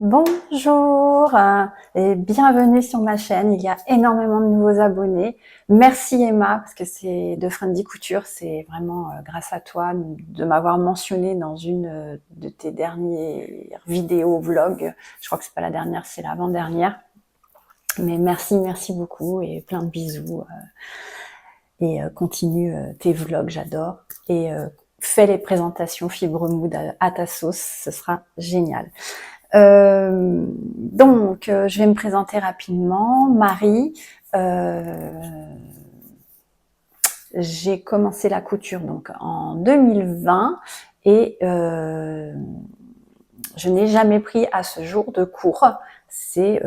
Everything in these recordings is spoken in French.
Bonjour et bienvenue sur ma chaîne. Il y a énormément de nouveaux abonnés. Merci Emma parce que c'est de Friendly Couture. C'est vraiment grâce à toi de m'avoir mentionné dans une de tes dernières vidéos vlogs. Je crois que c'est pas la dernière, c'est l'avant-dernière. Mais merci beaucoup et plein de bisous. Et continue tes vlogs, j'adore. Et fais les présentations Fibre Mood à ta sauce, ce sera génial. Je vais me présenter rapidement. Marie, j'ai commencé la couture donc en 2020 et je n'ai jamais pris à ce jour de cours. C'est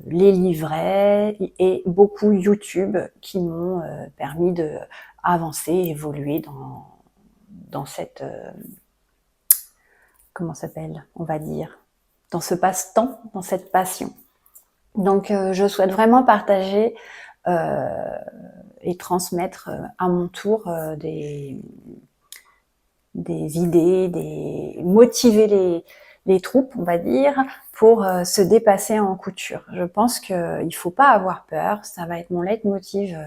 les livrets et beaucoup YouTube qui m'ont permis de avancer, évoluer dans cette comment s'appelle, on va dire, dans ce passe-temps, dans cette passion. Donc, je souhaite vraiment partager et transmettre à mon tour des idées, motiver les troupes, on va dire, pour se dépasser en couture. Je pense qu'il ne faut pas avoir peur, ça va être mon leitmotiv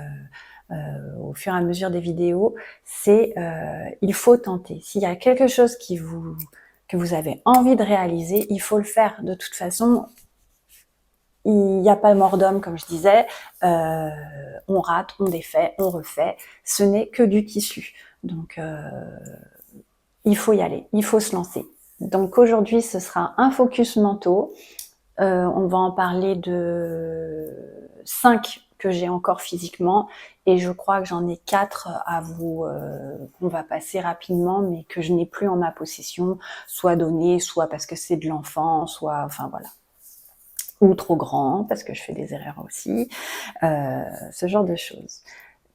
au fur et à mesure des vidéos, c'est il faut tenter. S'il y a quelque chose que vous avez envie de réaliser, il faut le faire. De toute façon, il n'y a pas mort d'homme, comme je disais. On rate, on défait, on refait. Ce n'est que du tissu. Donc, il faut y aller, il faut se lancer. Donc aujourd'hui, ce sera un focus manteau. On va en parler de 5 que j'ai encore physiquement et je crois que j'en ai 4 à vous qu'on va passer rapidement mais que je n'ai plus en ma possession, soit donné, soit parce que c'est de l'enfant, soit enfin voilà, ou trop grand parce que je fais des erreurs aussi, ce genre de choses.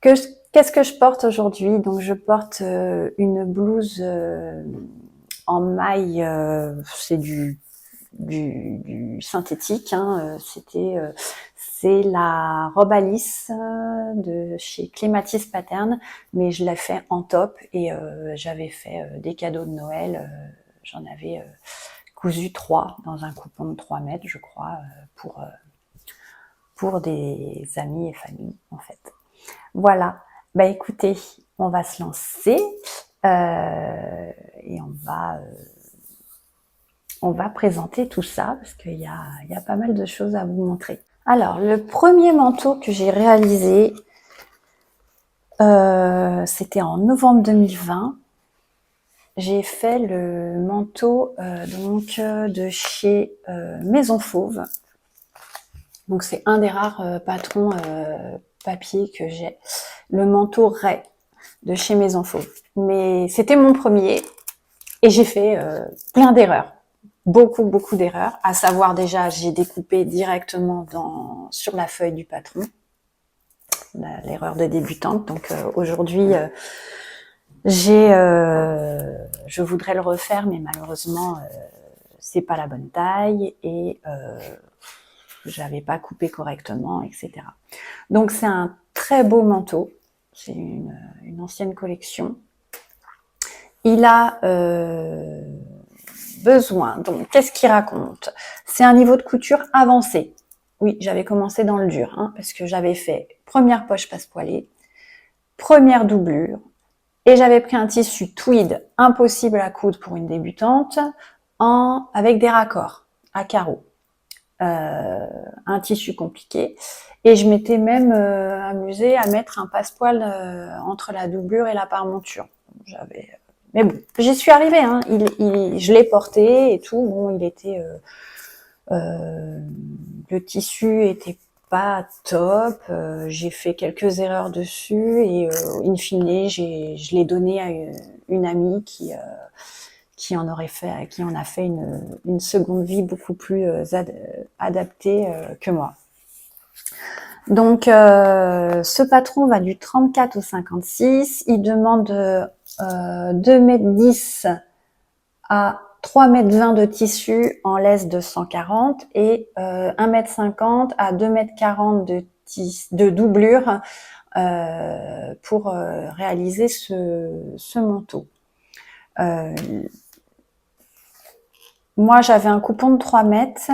Qu'est-ce que je porte aujourd'hui? Donc je porte une blouse en maille, c'est du synthétique, hein, c'est la robe Alice de chez Clématis Pattern, mais je l'ai fait en top et j'avais fait des cadeaux de Noël, j'en avais cousu 3 dans un coupon de 3 mètres, je crois, pour des amis et familles, en fait. Voilà, bah écoutez, on va se lancer et on va présenter tout ça parce qu'il y a pas mal de choses à vous montrer. Alors, le premier manteau que j'ai réalisé, c'était en novembre 2020. J'ai fait le manteau de chez Maison Fauve. Donc c'est un des rares patrons papier que j'ai. Le manteau Ray de chez Maison Fauve. Mais c'était mon premier et j'ai fait plein d'erreurs. Beaucoup d'erreurs. À savoir déjà, j'ai découpé directement sur la feuille du patron. L'erreur de débutante. Donc aujourd'hui, je voudrais le refaire, mais malheureusement, c'est pas la bonne taille et j'avais pas coupé correctement, etc. Donc c'est un très beau manteau. C'est une ancienne collection. Il a besoin. Donc, qu'est-ce qu'il raconte? C'est un niveau de couture avancé. Oui, j'avais commencé dans le dur, hein, parce que j'avais fait première poche passe-poilée, première doublure, et j'avais pris un tissu tweed impossible à coudre pour une débutante, avec des raccords à carreaux. Un tissu compliqué. Et je m'étais même amusée à mettre un passepoil entre la doublure et la parmonture. Mais bon, j'y suis arrivée. Hein. Je l'ai porté et tout. Bon, il était le tissu était pas top. J'ai fait quelques erreurs dessus et in fine, je l'ai donné à une amie qui en a fait une seconde vie beaucoup plus adaptée que moi. Donc, ce patron va du 34 au 56. Il demande 2,10 m à 3,20 m de tissu en laisse de 140 et 1,50 m à 2,40 m de doublure pour réaliser ce manteau. Moi, j'avais un coupon de 3 mètres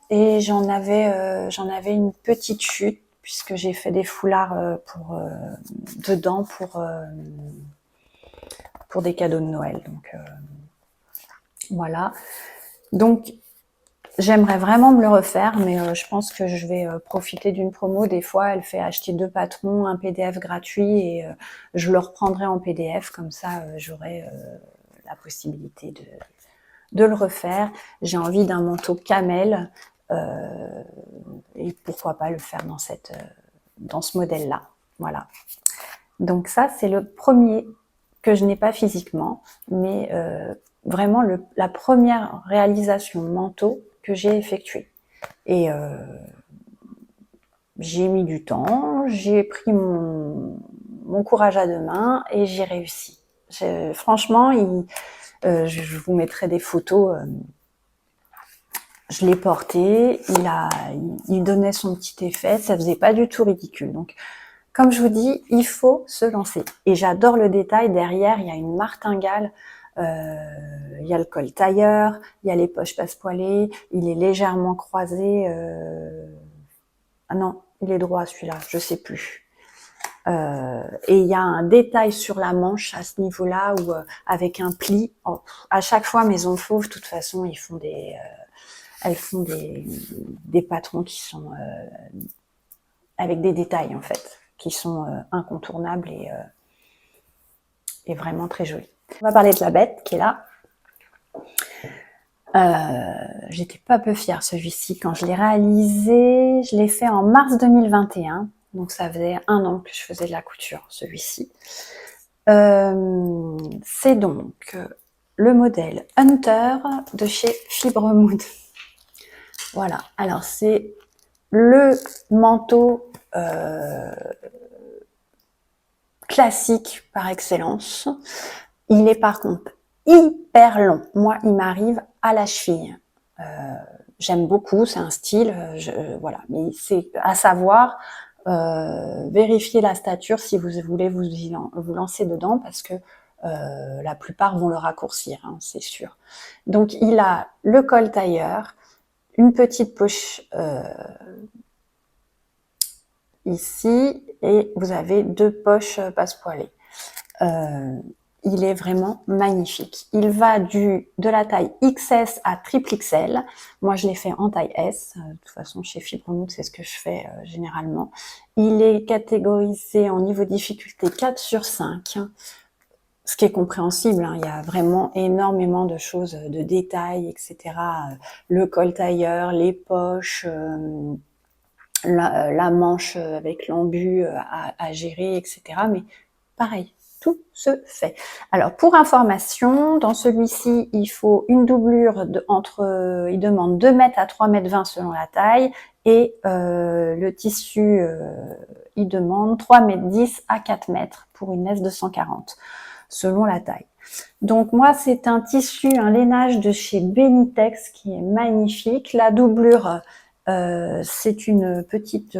et j'en avais une petite chute puisque j'ai fait des foulards dedans pour des cadeaux de Noël. Donc voilà. Donc j'aimerais vraiment me le refaire, mais je pense que je vais profiter d'une promo. Des fois, elle fait acheter 2 patrons, un PDF gratuit et je le reprendrai en PDF. Comme ça, j'aurai la possibilité de le refaire. J'ai envie d'un manteau camel et pourquoi pas le faire dans ce modèle-là. Voilà. Donc ça, c'est le premier que je n'ai pas physiquement, mais vraiment la première réalisation manteau que j'ai effectuée. Et j'ai mis du temps, j'ai pris mon courage à deux mains et j'ai réussi. Franchement, je vous mettrai des photos. Je l'ai porté, il donnait son petit effet, ça faisait pas du tout ridicule. Donc, comme je vous dis, il faut se lancer. Et j'adore le détail. Derrière, il y a une martingale, il y a le col tailleur, il y a les poches passepoilées, il est légèrement croisé. Ah non, il est droit celui-là, je sais plus. Et il y a un détail sur la manche à ce niveau-là où avec un pli. Oh, à chaque fois, Maison Fauve, de toute façon, elles font des patrons qui sont avec des détails en fait, qui sont incontournables et vraiment très jolis. On va parler de la bête qui est là. J'étais pas peu fière celui-ci quand je l'ai réalisé. Je l'ai fait en mars 2021, donc ça faisait 1 an que je faisais de la couture, celui-ci. C'est donc le modèle Hunter de chez Fibremood. Voilà, alors c'est le manteau classique par excellence. Il est par contre hyper long. Moi, il m'arrive à la cheville. J'aime beaucoup, c'est un style, voilà. Mais c'est à savoir vérifier la stature si vous voulez vous lancer dedans parce que la plupart vont le raccourcir, hein, c'est sûr. Donc, il a le col tailleur, une petite poche ici et vous avez 2 poches passepoilées. Il est vraiment magnifique. Il va de la taille XS à triple XL. Moi, je l'ai fait en taille S. De toute façon, chez Fibremood, c'est ce que je fais généralement. Il est catégorisé en niveau de difficulté 4 sur 5. Ce qui est compréhensible, hein. Il y a vraiment énormément de choses, de détails, etc. Le col tailleur, les poches, la manche avec l'embu à gérer, etc. Mais pareil, tout se fait. Alors pour information, dans celui-ci, il faut une doublure il demande 2 mètres à 3 mètres 20 selon la taille et le tissu, il demande 3 mètres 10 à 4 mètres pour une S240 selon la taille. Donc moi, c'est un tissu, un lainage de chez Benitex qui est magnifique. La doublure, c'est une petite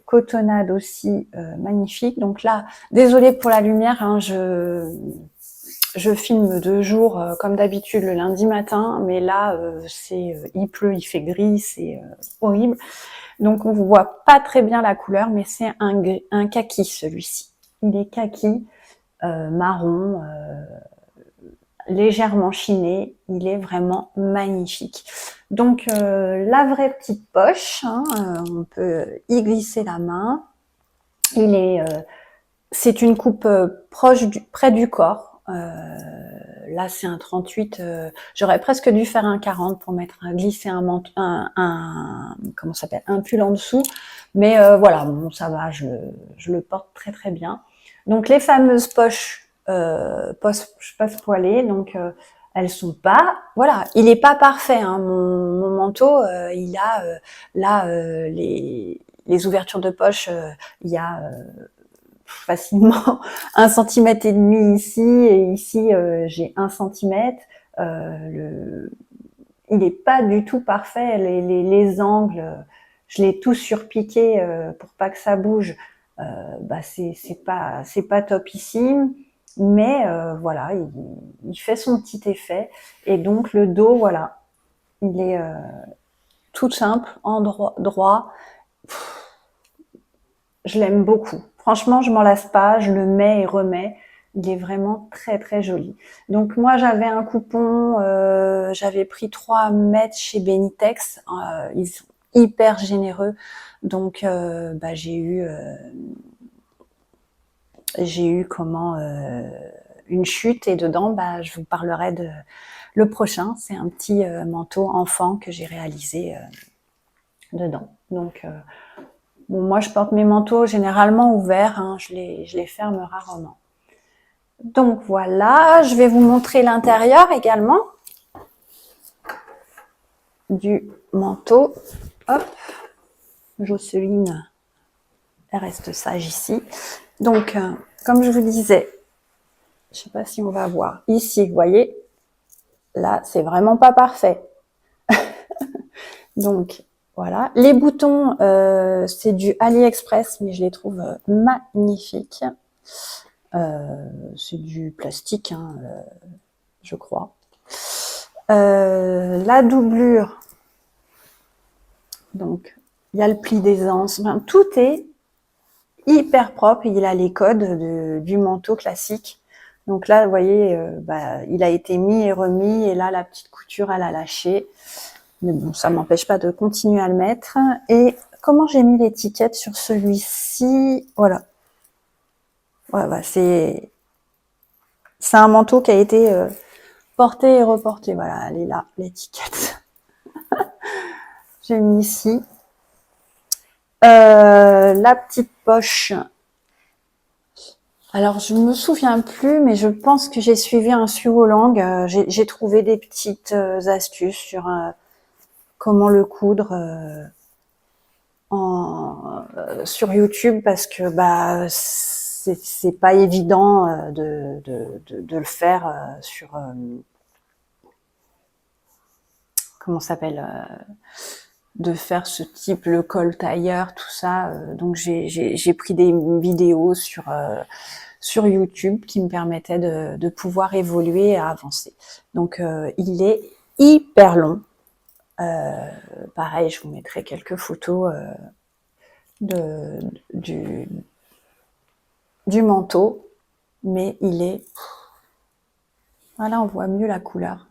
cotonnade aussi magnifique. Donc là, désolée pour la lumière, hein, je filme de jour comme d'habitude le lundi matin, mais là, il pleut, il fait gris, c'est horrible. Donc on ne voit pas très bien la couleur, mais c'est un kaki celui-ci. Il est kaki, marron, légèrement chiné, il est vraiment magnifique. Donc la vraie petite poche, hein, on peut y glisser la main. C'est une coupe près du corps. Là c'est un 38. J'aurais presque dû faire un 40 pour glisser comment ça s'appelle, un pull en dessous. Mais voilà, bon ça va, je le porte très très bien. Donc les fameuses poches passepoilées, donc elles sont pas, voilà, il est pas parfait, hein, mon manteau, il a là les ouvertures de poche, il y a facilement 1,5 cm ici et ici j'ai 1 centimètre. Il est pas du tout parfait, les angles, je l'ai tout surpiqué pour pas que ça bouge. C'est pas topissime, mais voilà, il fait son petit effet. Et donc le dos, voilà, Il est tout simple, en droit. Je l'aime beaucoup. Franchement, je m'en lasse pas, je le mets et remets. Il est vraiment très très joli. Donc moi j'avais un coupon, j'avais pris 3 mètres chez Benitex. Ils sont hyper généreux. Donc bah, j'ai eu une chute et dedans bah, je vous parlerai de le prochain. C'est un petit manteau enfant que j'ai réalisé dedans. Donc bon, moi je porte mes manteaux généralement ouverts, hein, je les ferme rarement. Donc voilà, je vais vous montrer l'intérieur également du manteau. Hop, Jocelyne, elle reste sage ici. Donc, comme je vous disais, je ne sais pas si on va voir ici, vous voyez, là, c'est vraiment pas parfait. Donc, voilà. Les boutons, c'est du AliExpress, mais je les trouve magnifiques. C'est du plastique, hein, je crois. La doublure, donc il y a le pli d'aisance, enfin, tout est hyper propre. Il a les codes du manteau classique. Donc là, vous voyez, bah, il a été mis et remis, et là la petite couture elle a lâché. Mais bon, ça m'empêche pas de continuer à le mettre. Et comment j'ai mis l'étiquette sur celui-ci? Voilà. Ouais, bah, c'est un manteau qui a été porté et reporté. Voilà, elle est là, l'étiquette. J'ai mis ici. La petite poche. Alors, je me souviens plus, mais je pense que j'ai suivi un Suolang. J'ai trouvé des petites astuces sur comment le coudre sur YouTube, parce que bah c'est pas évident de le faire sur comment ça s'appelle, de faire ce type, le col tailleur, tout ça. Donc j'ai pris des vidéos sur YouTube qui me permettaient de pouvoir évoluer et avancer. Donc il est hyper long. Pareil, je vous mettrai quelques photos du manteau, mais il est... Voilà, on voit mieux la couleur.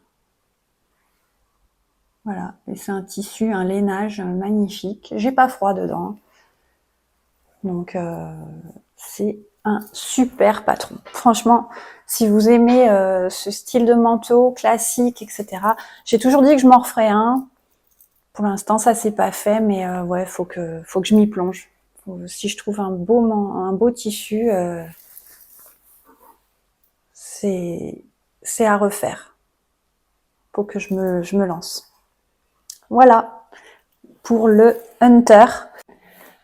Voilà, et c'est un tissu, un lainage magnifique. J'ai pas froid dedans. Donc c'est un super patron. Franchement, si vous aimez ce style de manteau classique, etc. J'ai toujours dit que je m'en referais un. Pour l'instant, ça s'est pas fait, mais ouais, faut que je m'y plonge. Si je trouve un beau tissu, c'est à refaire. Faut que je me lance. Voilà pour le Hunter.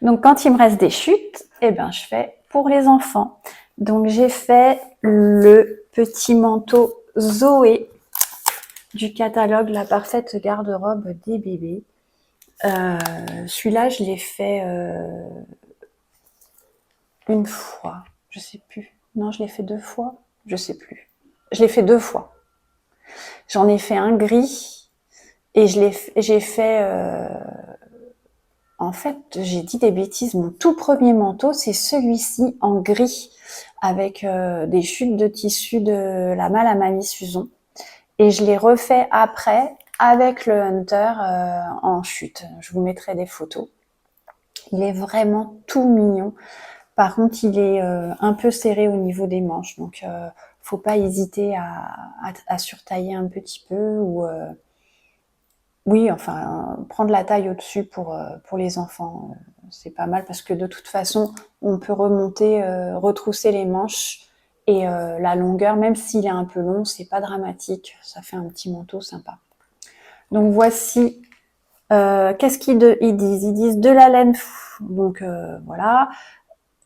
Donc quand il me reste des chutes, eh ben je fais pour les enfants. Donc j'ai fait le petit manteau Zoé du catalogue La parfaite garde-robe des bébés. Celui-là, je l'ai fait une fois, je sais plus. Non, je l'ai fait 2 fois, je sais plus. Je l'ai fait 2 fois. J'en ai fait un gris et j'ai fait en fait, j'ai dit des bêtises. Mon tout premier manteau, c'est celui-ci en gris avec des chutes de tissu de la malle à Mamie Suzon. Et je l'ai refait après avec le Hunter en chute. Je vous mettrai des photos. Il est vraiment tout mignon. Par contre, il est un peu serré au niveau des manches. Donc, faut pas hésiter à surtailler un petit peu ou... oui, enfin, prendre la taille au-dessus pour les enfants, c'est pas mal parce que de toute façon, on peut remonter, retrousser les manches et la longueur, même s'il est un peu long, c'est pas dramatique, ça fait un petit manteau sympa. Donc voici, qu'est-ce ils disent? Ils disent de la laine, donc voilà,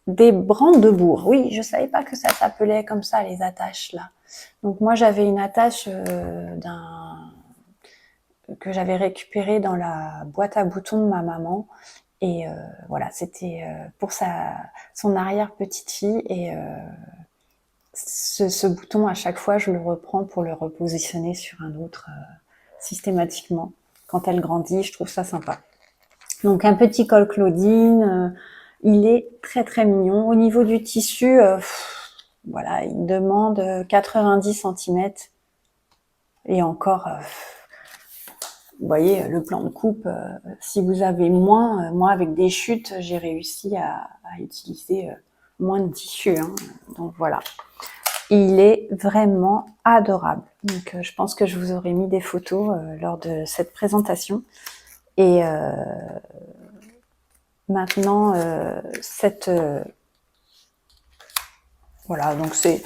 des brandebourgs. Oui, je savais pas que ça s'appelait comme ça, les attaches là. Donc moi, j'avais une attache que j'avais récupéré dans la boîte à boutons de ma maman. Et voilà, c'était pour son arrière petite fille. Et ce bouton, à chaque fois, je le reprends pour le repositionner sur un autre systématiquement. quand elle grandit, je trouve ça sympa. Donc un petit col Claudine, il est très très mignon. Au niveau du tissu, voilà, il demande 90 cm. Et encore, vous voyez, le plan de coupe, si vous avez moins, moi avec des chutes, j'ai réussi à utiliser moins de tissu. Hein. Donc voilà. Il est vraiment adorable. Donc je pense que je vous aurai mis des photos lors de cette présentation. Et maintenant, voilà, donc c'est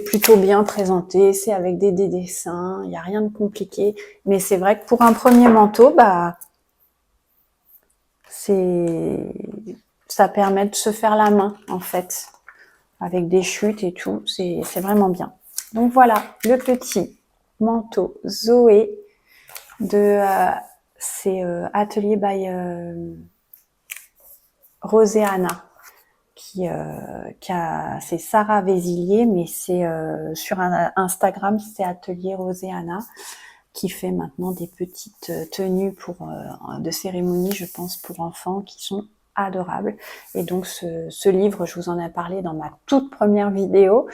plutôt bien présenté, c'est avec des dessins, il n'y a rien de compliqué. Mais c'est vrai que pour un premier manteau, bah ça permet de se faire la main en fait, avec des chutes et tout, c'est vraiment bien. Donc voilà, le petit manteau Zoé de c'est Atelier by Roséana c'est Sarah Vézilier, mais c'est sur Instagram, c'est Atelier Roséana qui fait maintenant des petites tenues pour de cérémonie, je pense, pour enfants qui sont adorables. Et donc ce livre, je vous en ai parlé dans ma toute première vidéo.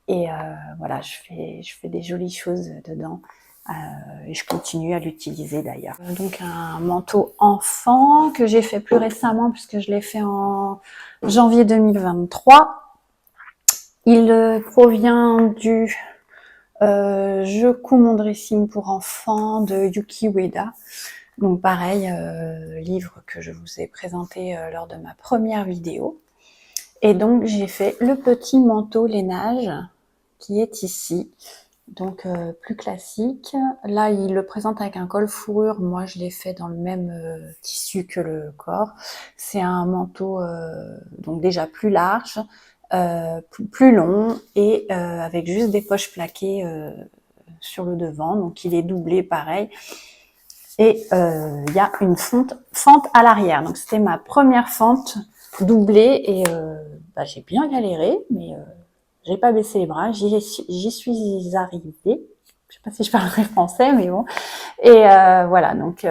Et voilà, je fais des jolies choses dedans. Et je continue à l'utiliser d'ailleurs. Donc un manteau enfant que j'ai fait plus récemment puisque je l'ai fait en janvier 2023. Il provient du Je couds mon dressing pour enfants de Yuki Ueda. Donc pareil, livre que je vous ai présenté lors de ma première vidéo. Et donc j'ai fait le petit manteau lainage qui est ici. Donc plus classique. Là, il le présente avec un col fourrure. Moi, je l'ai fait dans le même tissu que le corps. C'est un manteau donc déjà plus large, plus long et avec juste des poches plaquées sur le devant. Donc, il est doublé pareil. Et il y a une fente à l'arrière. Donc, c'était ma première fente doublée et bah, j'ai bien galéré, mais j'ai pas baissé les bras, j'y suis arrivée. Je sais pas si je parlerai français, mais bon. Et voilà, donc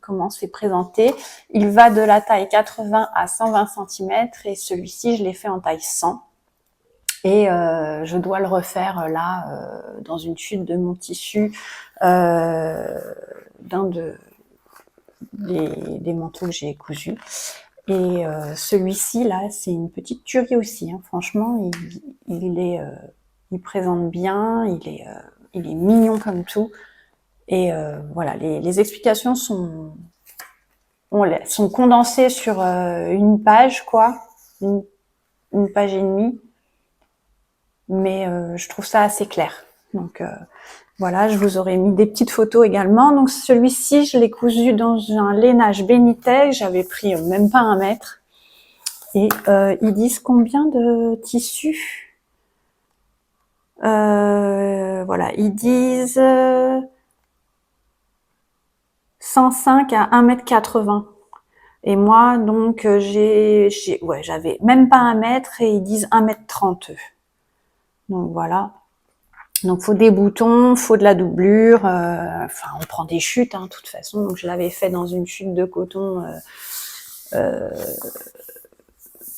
comment c'est présenté. Il va de la taille 80 à 120 cm et celui-ci, je l'ai fait en taille 100. Et je dois le refaire là, dans une chute de mon tissu, d'un des manteaux que j'ai cousus. Et celui-ci là, c'est une petite tuerie aussi. Hein. Franchement, il présente bien, il est mignon comme tout. Et voilà, les explications sont condensées sur une page, quoi, une page et demie. Mais je trouve ça assez clair. Donc voilà, je vous aurais mis des petites photos également. Donc celui-ci, je l'ai cousu dans un lainage Benitez. J'avais pris même pas 1 mètre. Et ils disent combien de tissu voilà, ils disent 105 à 1,80 m. Et moi, donc, j'avais même pas 1 mètre et ils disent 1,30 m. Donc voilà. Donc faut des boutons, faut de la doublure. Enfin, on prend des chutes, hein, de toute façon. Donc je l'avais fait dans une chute de coton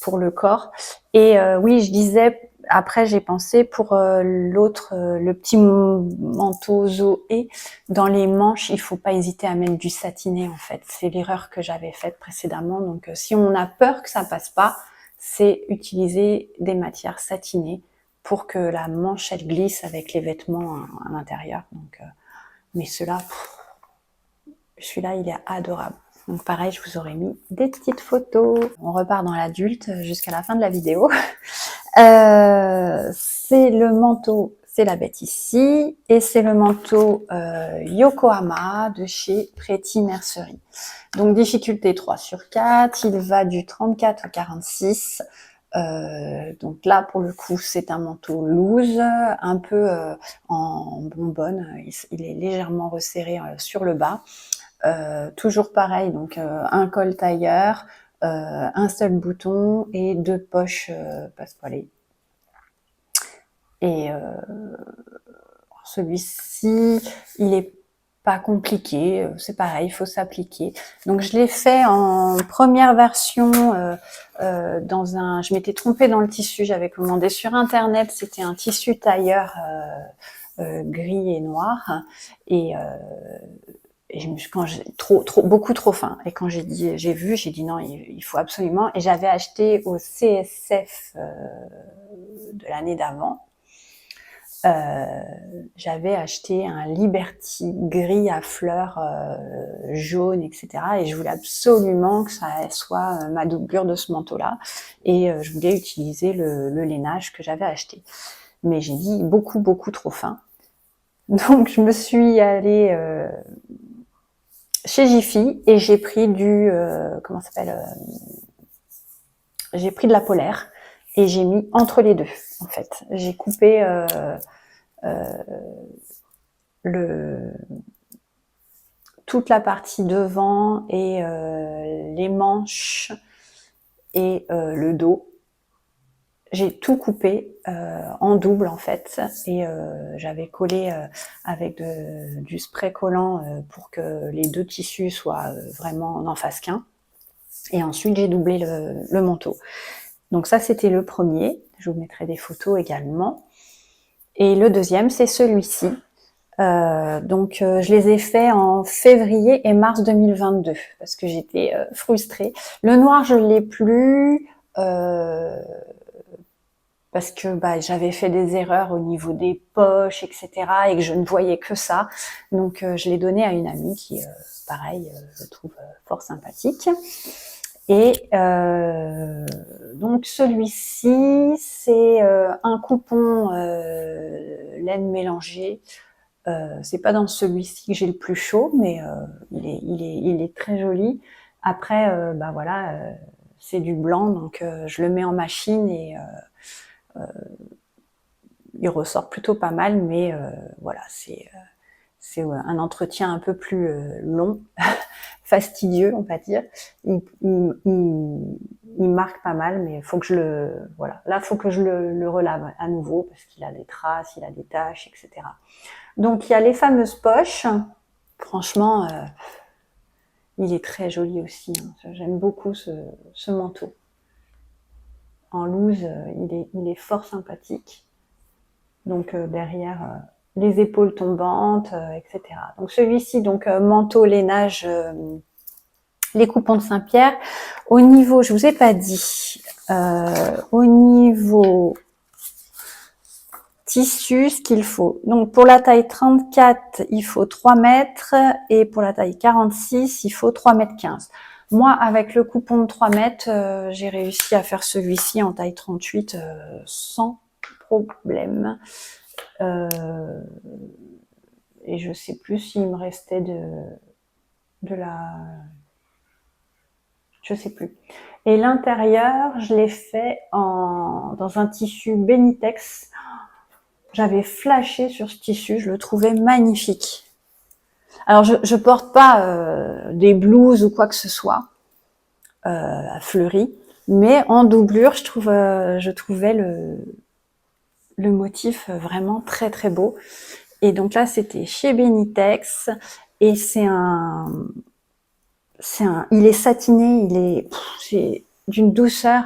pour le corps. Et oui, je disais, après j'ai pensé pour l'autre, le petit manteau Zoé, dans les manches, il faut pas hésiter à mettre du satiné en fait. C'est l'erreur que j'avais faite précédemment. Donc si on a peur que ça passe pas, c'est utiliser des matières satinées pour que la manche elle glisse avec les vêtements à l'intérieur. Donc, mais celui-là il est adorable. Donc pareil, je vous aurais mis des petites photos. On repart dans l'adulte jusqu'à la fin de la vidéo. C'est le manteau, c'est la bête ici, et c'est le manteau Yokohama de chez Pretty Mercery. Donc difficulté 3 sur 4, il va du 34 au 46. Donc là, pour le coup, c'est un manteau loose, un peu en bonbonne. Il est légèrement resserré sur le bas. Toujours pareil, donc un col tailleur, un seul bouton et 2 poches passepoilées. Et celui-ci, il est pas compliqué, c'est pareil, il faut s'appliquer. Donc je l'ai fait en première version je m'étais trompée dans le tissu, j'avais commandé sur internet, c'était un tissu tailleur gris et noir, et beaucoup trop fin. Et quand j'ai dit non, il faut absolument. Et j'avais acheté au CSF de l'année d'avant. J'avais acheté un Liberty gris à fleurs jaune, etc. Et je voulais absolument que ça soit ma doublure de ce manteau-là. Et je voulais utiliser le lainage que j'avais acheté. Mais j'ai dit beaucoup trop fin. Donc je me suis allée chez Jiffy et j'ai pris j'ai pris de la polaire et j'ai mis entre les deux, en fait. J'ai coupé toute la partie devant et les manches et le dos. J'ai tout coupé en double, en fait, et j'avais collé avec du spray collant pour que les deux tissus soient vraiment n'en fassent qu'un. Et ensuite, j'ai doublé le manteau. Donc ça, c'était le premier. Je vous mettrai des photos également. Et le deuxième, c'est celui-ci. Je les ai faits en février et mars 2022 parce que j'étais frustrée. Le noir, je l'ai plus parce que j'avais fait des erreurs au niveau des poches, etc. et que je ne voyais que ça. Donc je l'ai donné à une amie qui, pareil, je trouve fort sympathique. Et donc celui-ci, c'est un coupon laine mélangée. C'est pas dans celui-ci que j'ai le plus chaud, mais il est très joli. Après, c'est du blanc, donc je le mets en machine et il ressort plutôt pas mal, mais voilà, c'est un entretien un peu plus long, fastidieux, on va dire. Il marque pas mal, mais faut que faut que je le relave à nouveau parce qu'il a des traces, il a des taches, etc. Donc il y a les fameuses poches. Franchement, il est très joli aussi. J'aime beaucoup ce manteau. En loose, il est fort sympathique. Donc derrière les épaules tombantes, etc. Donc celui-ci, manteau lainage, les coupons de Saint-Pierre. Au niveau, je vous ai pas dit, au niveau tissu, ce qu'il faut. Donc pour la taille 34, il faut 3 mètres et pour la taille 46, il faut 3 mètres 15. Moi, avec le coupon de 3 mètres, j'ai réussi à faire celui-ci en taille 38 sans problème. Et je sais plus s'il me restait de la... Je sais plus. Et l'intérieur, je l'ai fait dans un tissu Benitex. J'avais flashé sur ce tissu, je le trouvais magnifique. Alors, je porte pas des blouses ou quoi que ce soit à fleuris, mais en doublure, je trouvais le motif vraiment très très beau. Et donc là, c'était chez Benitex et il est satiné, c'est d'une douceur.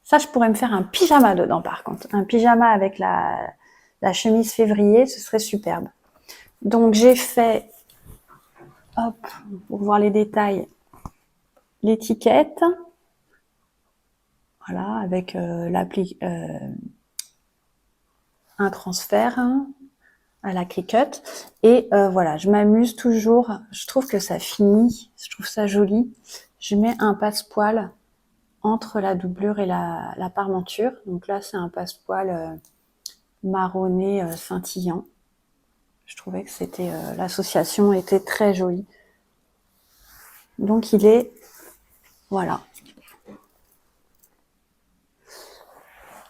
Ça, je pourrais me faire un pyjama dedans, par contre. Un pyjama avec la chemise février, ce serait superbe. Donc, j'ai fait, hop, pour voir les détails, l'étiquette. Voilà, avec un transfert à la Cricut. Et voilà, je m'amuse toujours. Je trouve que ça finit. Je trouve ça joli. Je mets un passepoil entre la doublure et la parmenture. Donc là, c'est un passepoil marronné scintillant. Je trouvais que c'était l'association était très jolie. Donc il est voilà.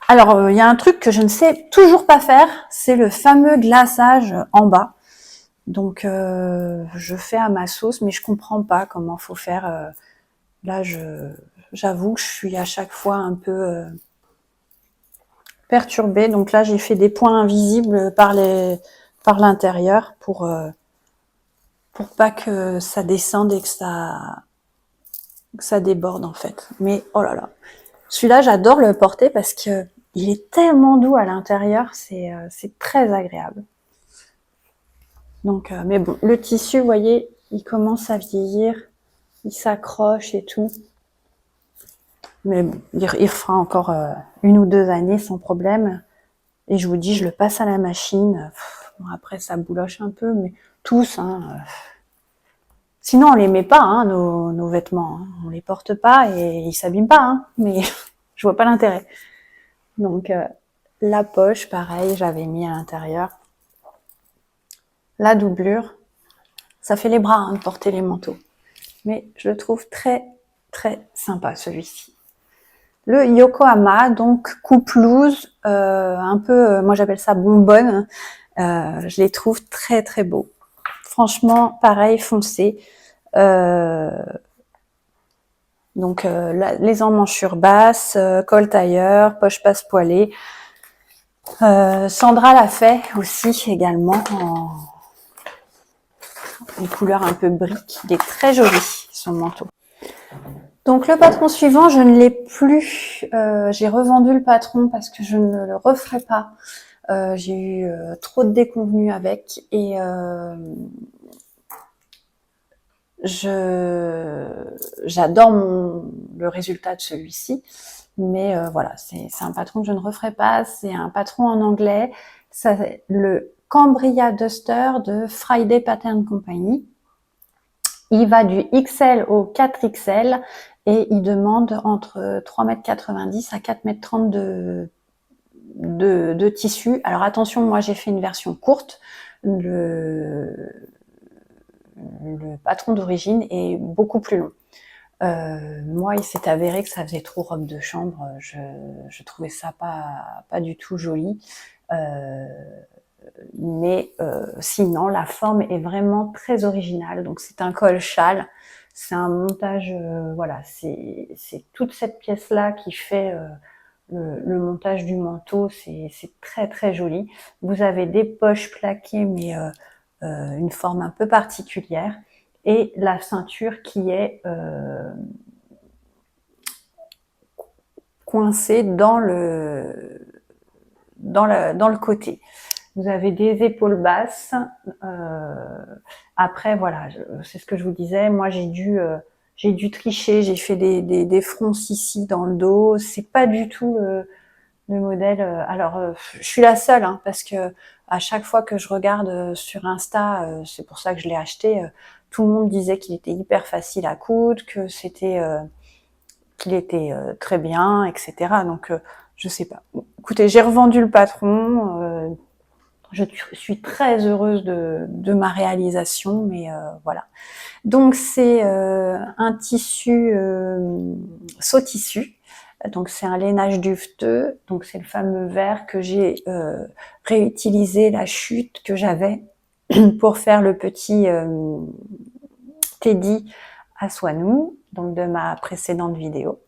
Alors il y a un truc que je ne sais toujours pas faire, c'est le fameux glaçage en bas. Donc je fais à ma sauce, mais je comprends pas comment faut faire. Là, j'avoue que je suis à chaque fois un peu perturbée. Donc là, j'ai fait des points invisibles par l'intérieur pour pour pas que ça descende et que ça déborde en fait. Mais oh là là, celui-là j'adore le porter parce que il est tellement doux à l'intérieur, c'est très agréable. Donc, mais bon, le tissu, vous voyez, il commence à vieillir, il s'accroche et tout. Mais bon, il fera encore 1 ou 2 années sans problème. Et je vous dis, je le passe à la machine. Bon, après, ça bouloche un peu, mais tous. Hein, sinon, on les met pas, hein, nos vêtements. Hein. On les porte pas et ils s'abîment pas. Hein, mais je vois pas l'intérêt. Donc, la poche, pareil, j'avais mis à l'intérieur. La doublure, ça fait les bras hein, de porter les manteaux. Mais je le trouve très, très sympa, celui-ci. Le Yokohama, donc coupe loose, un peu, moi j'appelle ça bonbonne. Je les trouve très très beaux. Franchement, pareil, foncé. Donc les emmanchures basses, col tailleur, poche passe-poilée. Sandra l'a fait aussi également en couleur un peu brique. Il est très joli son manteau. Donc le patron suivant, je ne l'ai plus. J'ai revendu le patron parce que je ne le referai pas. J'ai eu trop de déconvenues avec et j'adore le résultat de celui-ci. Mais voilà, c'est un patron que je ne referai pas. C'est un patron en anglais. C'est le Cambria Duster de Friday Pattern Company. Il va du XL au 4XL et il demande entre 3,90 m à 4,30 m de tissu. Alors attention, moi j'ai fait une version courte. Le patron d'origine est beaucoup plus long. Moi, il s'est avéré que ça faisait trop robe de chambre. Je trouvais ça pas du tout joli. Mais sinon, la forme est vraiment très originale. Donc, c'est un col châle. C'est un montage, voilà, c'est toute cette pièce-là qui fait le montage du manteau. C'est très, très joli. Vous avez des poches plaquées, mais une forme un peu particulière. Et la ceinture qui est coincée dans le côté. Vous avez des épaules basses. Après, voilà, c'est ce que je vous disais. Moi, j'ai dû tricher. J'ai fait des fronces ici dans le dos. C'est pas du tout le modèle. Alors, je suis la seule, hein, parce que à chaque fois que je regarde sur Insta, c'est pour ça que je l'ai acheté. Tout le monde disait qu'il était hyper facile à coudre, que qu'il était très bien, etc. Donc, je sais pas. Écoutez, j'ai revendu le patron. Je suis très heureuse de ma réalisation, mais voilà. Donc c'est un tissu saut tissu. Donc c'est un lainage duveteux. Donc c'est le fameux verre que j'ai réutilisé la chute que j'avais pour faire le petit Teddy à Swanou, donc de ma précédente vidéo.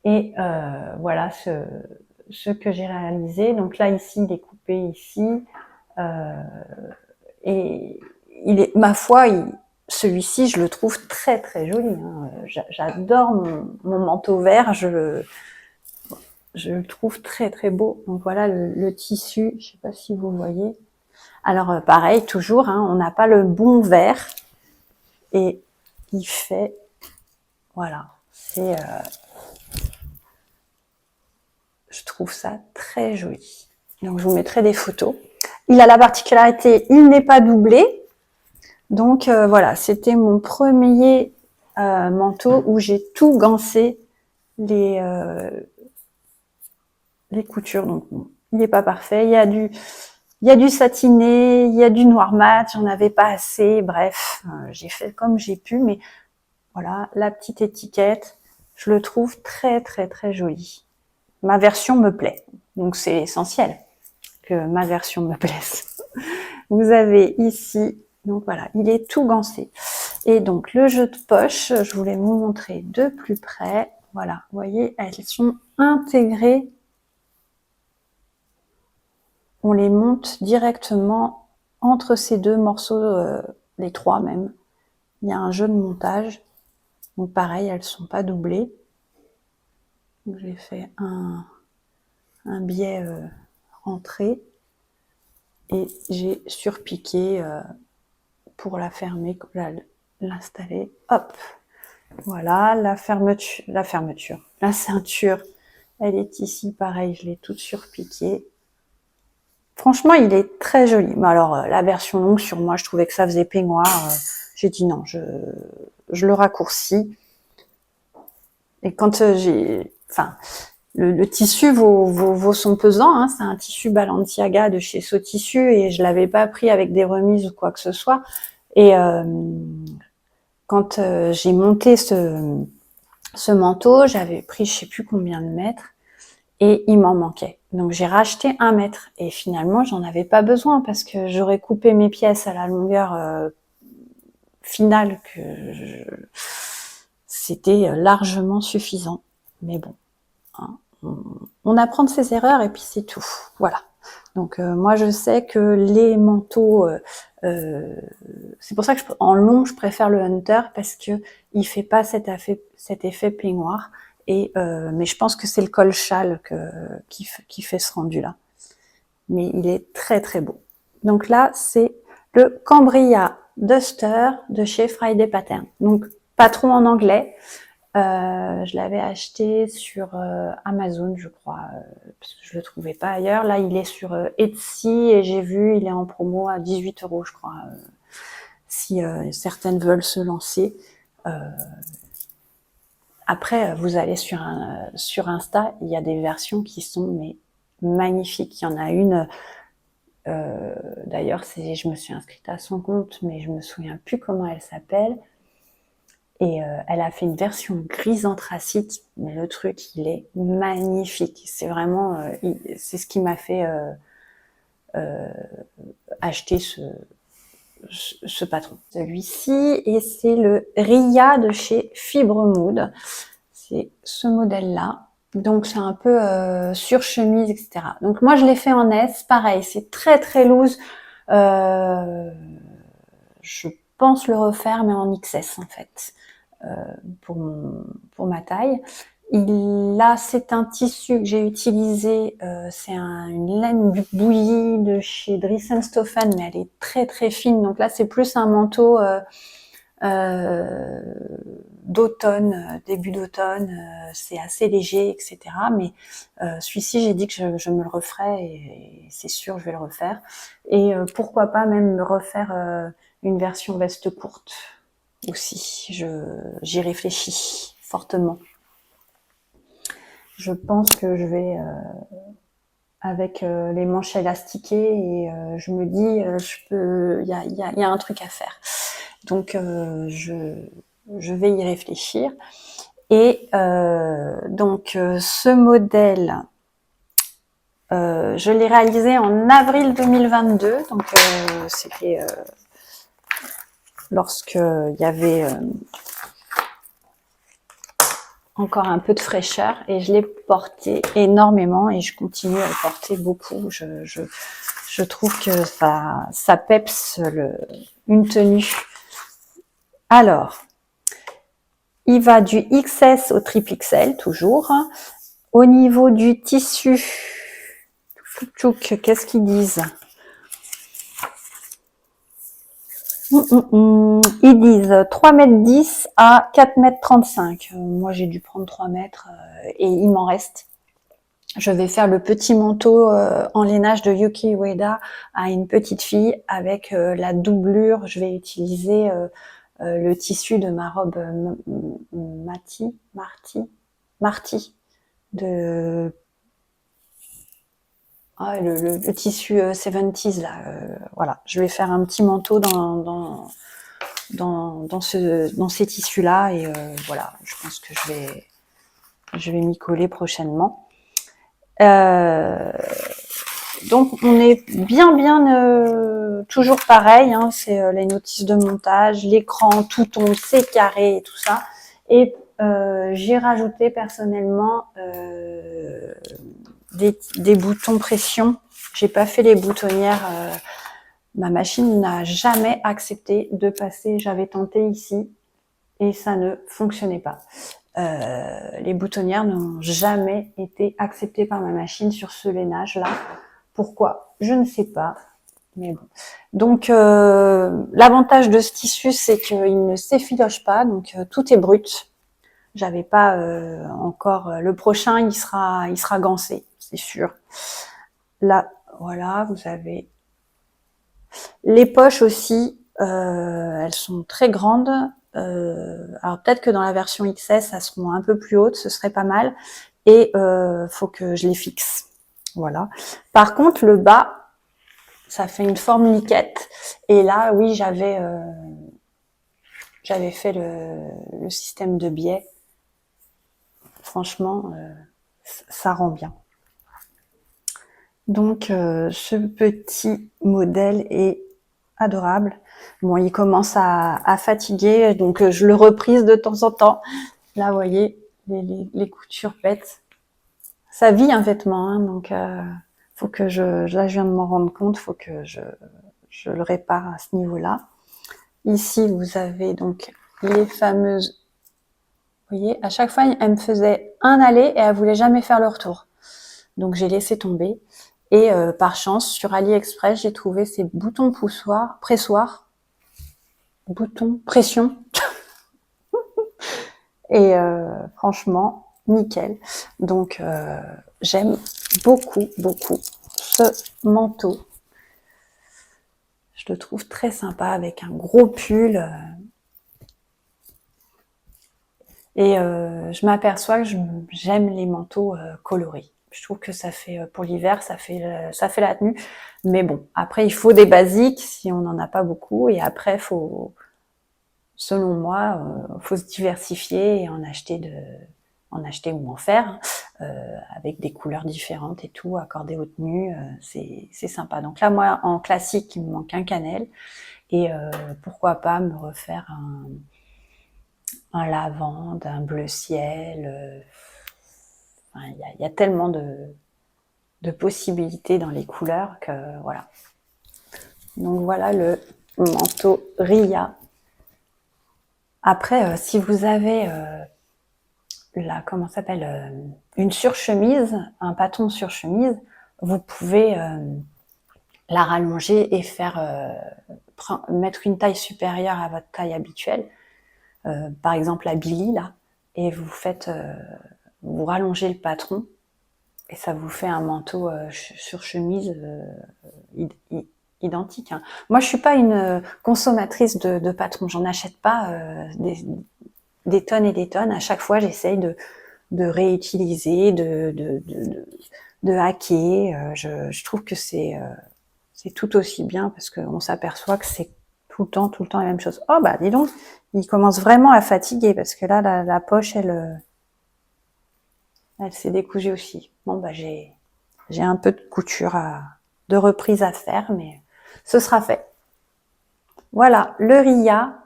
Et voilà ce que j'ai réalisé. Donc là ici il est coupé ici et il est, ma foi, celui-ci je le trouve très très joli. Hein. J'adore mon manteau vert, je le trouve très très beau. Donc voilà le tissu, je sais pas si vous voyez. Alors pareil, toujours, hein, on n'a pas le bon vert et il fait, voilà, c'est je trouve ça très joli. Donc je vous mettrai des photos. Il a la particularité, il n'est pas doublé. Donc voilà, c'était mon premier manteau où j'ai tout gancé les coutures. Donc il n'est pas parfait. Il y a du satiné, il y a du noir mat. J'en avais pas assez. Bref, j'ai fait comme j'ai pu. Mais voilà, la petite étiquette, je le trouve très très très joli. Ma version me plaît. Donc c'est essentiel que ma version me plaise. Vous avez ici, donc voilà, il est tout gancé. Et donc le jeu de poche, je voulais vous montrer de plus près. Voilà, vous voyez, elles sont intégrées. On les monte directement entre ces deux morceaux les 3 même. Il y a un jeu de montage. Donc pareil, elles sont pas doublées. J'ai fait un biais rentré et j'ai surpiqué pour la fermer, l'installer. Hop, voilà, la fermeture, la ceinture, elle est ici, pareil, je l'ai toute surpiquée. Franchement, il est très joli. Mais alors, la version longue, sur moi, je trouvais que ça faisait peignoir. J'ai dit non, je le raccourcis. Et quand le tissu vaut son pesant, hein, c'est un tissu Balenciaga de chez Sotissu et je l'avais pas pris avec des remises ou quoi que ce soit. Et quand j'ai monté ce manteau, j'avais pris je sais plus combien de mètres et il m'en manquait. Donc j'ai racheté 1 mètre et finalement j'en avais pas besoin parce que j'aurais coupé mes pièces à la longueur finale que c'était largement suffisant. Mais bon, hein, on apprend de ses erreurs et puis c'est tout. Voilà. Donc moi je sais que les manteaux, c'est pour ça que en long je préfère le Hunter parce que il fait pas cet effet peignoir. Et mais je pense que c'est le col châle qui fait ce rendu là. Mais il est très très beau. Donc là c'est le Cambria Duster de chez Friday Pattern. Donc pas trop en anglais. Je l'avais acheté sur Amazon, je crois, parce que je le trouvais pas ailleurs. Là, il est sur Etsy et j'ai vu, il est en promo à 18 €, je crois, si certaines veulent se lancer. Après, vous allez sur Insta, il y a des versions qui sont mais magnifiques. Il y en a une, d'ailleurs, je me suis inscrite à son compte, mais je me souviens plus comment elle s'appelle. Et elle a fait une version grise anthracite, mais le truc, il est magnifique. C'est vraiment, c'est ce qui m'a fait acheter ce patron. Celui-ci, et c'est le Ria de chez Fibre Mood. C'est ce modèle-là. Donc c'est un peu sur chemise, etc. Donc moi je l'ai fait en S, pareil, c'est très très loose. Je pense le refaire, mais en XS en fait. Pour ma taille. Là, c'est un tissu que j'ai utilisé, c'est une laine du bouilli de chez Dries+Stoffen, mais elle est très très fine. Donc là, c'est plus un manteau d'automne, début d'automne. C'est assez léger, etc. Mais celui-ci, j'ai dit que je me le referais et c'est sûr, je vais le refaire. Et pourquoi pas même me refaire une version veste courte aussi, j'y réfléchis fortement. Je pense que je vais avec les manches élastiquées et je me dis il y a un truc à faire. Donc je vais y réfléchir. Et donc ce modèle, je l'ai réalisé en avril 2022. Donc c'était lorsqu'il y avait encore un peu de fraîcheur et je l'ai porté énormément et je continue à le porter beaucoup. Je trouve que ça peps une tenue. Alors, il va du XS au triple XL toujours. Au niveau du tissu, qu'est-ce qu'ils disent? Ils disent 3,10 m à 4,35 m. Moi, j'ai dû prendre 3 mètres et il m'en reste. Je vais faire le petit manteau en lainage de Yuki Ueda à une petite fille avec la doublure. Je vais utiliser le tissu de ma robe Marty de le tissu 70s là. Voilà, je vais faire un petit manteau dans ces tissus là et voilà, je pense que je vais m'y coller prochainement. Donc on est bien toujours pareil, hein, c'est les notices de montage, l'écran tout tombe, c'est carré et tout ça. Et j'ai rajouté personnellement des boutons pression. J'ai pas fait les boutonnières Ma machine n'a jamais accepté de passer. J'avais tenté ici et ça ne fonctionnait pas. Les boutonnières n'ont jamais été acceptées par ma machine sur ce lainage-là. Pourquoi? Je ne sais pas. Mais bon. Donc, l'avantage de ce tissu, c'est qu'il ne s'effiloche pas. Donc, tout est brut. J'avais pas encore... le prochain, il sera gancé, c'est sûr. Là, voilà, vous avez... Les poches aussi, elles sont très grandes. Alors peut-être que dans la version XS, elles seront un peu plus hautes, ce serait pas mal. Et faut que je les fixe. Voilà. Par contre, le bas, ça fait une forme liquette. Et là, oui, j'avais fait le système de biais. Franchement, ça rend bien. Donc, ce petit modèle est adorable. Bon, il commence à fatiguer, donc je le reprise de temps en temps. Là, vous voyez, les coutures pètent. Ça vit un vêtement, hein, donc faut que là, je viens de m'en rendre compte, faut que je le répare à ce niveau-là. Ici, vous avez donc les fameuses... Vous voyez, à chaque fois, elle me faisait un aller et elle voulait jamais faire le retour. Donc, j'ai laissé tomber. Et par chance, sur AliExpress, j'ai trouvé ces boutons pressoirs, boutons pression. Et franchement, nickel. Donc, j'aime beaucoup, beaucoup ce manteau. Je le trouve très sympa avec un gros pull. Et je m'aperçois que j'aime les manteaux colorés. Je trouve que ça fait, pour l'hiver, ça fait la tenue. Mais bon, après, il faut des basiques si on n'en a pas beaucoup. Et après, selon moi, faut se diversifier et en acheter ou en faire, avec des couleurs différentes et tout, accordées aux tenues, c'est sympa. Donc là, moi, en classique, il me manque un cannelle. Et pourquoi pas me refaire un lavande, un bleu ciel. Il y a tellement de possibilités dans les couleurs que voilà. Donc voilà le manteau Ria. Après, si vous avez une surchemise, un patron surchemise, vous pouvez la rallonger et mettre une taille supérieure à votre taille habituelle. Par exemple la Billy là, et vous rallongez le patron et ça vous fait un manteau sur chemise identique. Hein. Moi, je suis pas une consommatrice de patrons, j'en achète pas des tonnes et des tonnes. À chaque fois, j'essaye de réutiliser, de hacker. Je trouve que c'est tout aussi bien parce qu'on s'aperçoit que c'est tout le temps la même chose. Oh bah dis donc, il commence vraiment à fatiguer parce que là la poche elle s'est décousue aussi. Bon bah j'ai un peu de couture de reprise à faire, mais ce sera fait. Voilà le Ria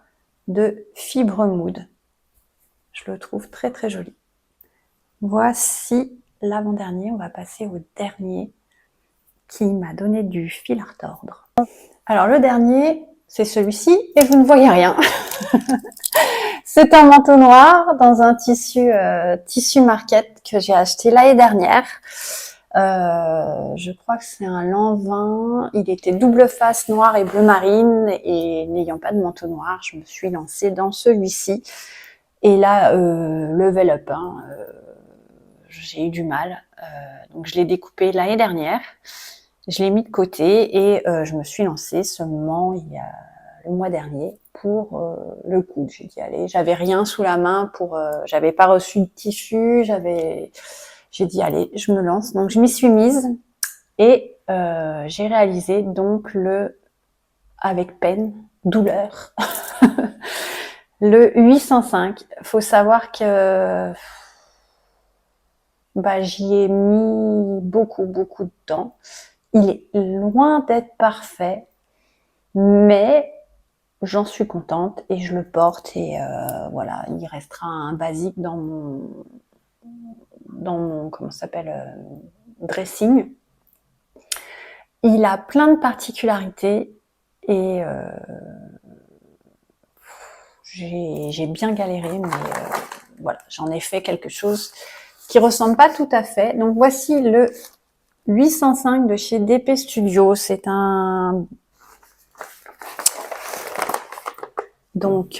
de Fibre Mood. Je le trouve très très joli. Voici l'avant-dernier. On va passer au dernier qui m'a donné du fil à retordre. Alors le dernier, c'est celui-ci et vous ne voyez rien. C'est un manteau noir dans un tissu market que j'ai acheté l'année dernière. Je crois que c'est un Lan 20. Il était double face noir et bleu marine et n'ayant pas de manteau noir, je me suis lancée dans celui-ci. Et là, level up, hein, j'ai eu du mal. Donc je l'ai découpé l'année dernière. Je l'ai mis de côté et je me suis lancée seulement il y a le mois dernier pour le coude. J'ai dit allez, j'avais rien sous la main j'avais pas reçu de tissu, j'ai dit allez, je me lance. Donc je m'y suis mise et j'ai réalisé donc avec peine, douleur, le 805. Faut savoir que j'y ai mis beaucoup de temps. Il est loin d'être parfait, mais j'en suis contente et je le porte et voilà, il restera un basique dans mon dressing. Il a plein de particularités. Et j'ai bien galéré, mais voilà, j'en ai fait quelque chose qui ressemble pas tout à fait. Donc voici le 805 de chez DP Studio. C'est un